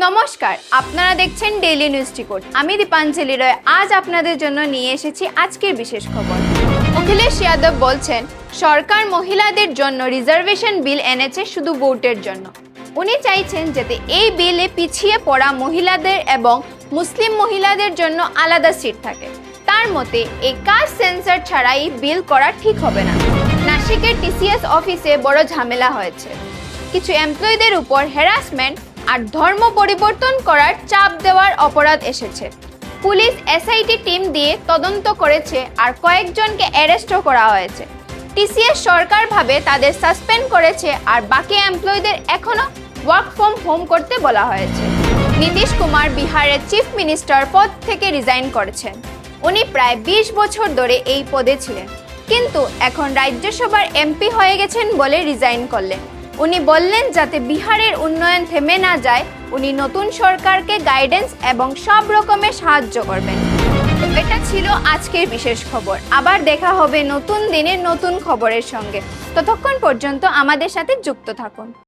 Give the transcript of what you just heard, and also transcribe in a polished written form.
নমস্কার, আপনারা দেখছেন ডেইলি নিউজ রিপোর্ট। আমি দীপাঞ্জলি রয়। আজ আপনাদের জন্য নিয়ে এসেছি আজকের বিশেষ খবর। অখিলেশ যাদব বলছেন, সরকার মহিলাদের জন্য রিজার্ভেশন বিল এনেছে শুধু ভোটের জন্য। উনি চাইছেন যাতে এই বিলে পিছিয়ে পড়া মহিলাদের এবং মুসলিম মহিলাদের জন্য আলাদা সিট থাকে। তার মতে এই কাস্ট সেন্সর ছাড়াই বিল করা ঠিক হবে না। নাসিকের টিসিএস অফিসে বড় ঝামেলা হয়েছে। কিছু এমপ্লয়ীদের উপর হ্যারাসমেন্ট আর ধর্ম পরিবর্তন করার চাপ দেওয়ার অপরাধ এসেছে। পুলিশ এসআইটি টিম দিয়ে তদন্ত করেছে আর কয়েকজনকে অ্যারেস্টও করা হয়েছে। টিসিএস সরকারভাবে তাদের সাসপেন্ড করেছে আর বাকি এমপ্লয়ীদের এখনো ওয়ার্ক ফ্রম হোম করতে বলা হয়েছে। নীতিশ কুমার বিহারের চিফ মিনিস্টার পদ থেকে রিজাইন করেছেন। উনি প্রায় 20 বছর ধরে এই পদে ছিলেন, কিন্তু এখন রাজ্যসভার এমপি হয়ে গেছেন বলে রিজাইন করলেন। উনি বললেন যাতে বিহারের উন্নয়ন থেমে না যায়, উনি নতুন সরকারকে গাইডেন্স এবং সব রকমের সাহায্য করবেন। এটা ছিল আজকের বিশেষ খবর। আবার দেখা হবে নতুন দিনের নতুন খবরের সঙ্গে। ততক্ষণ পর্যন্ত আমাদের সাথে যুক্ত থাকুন।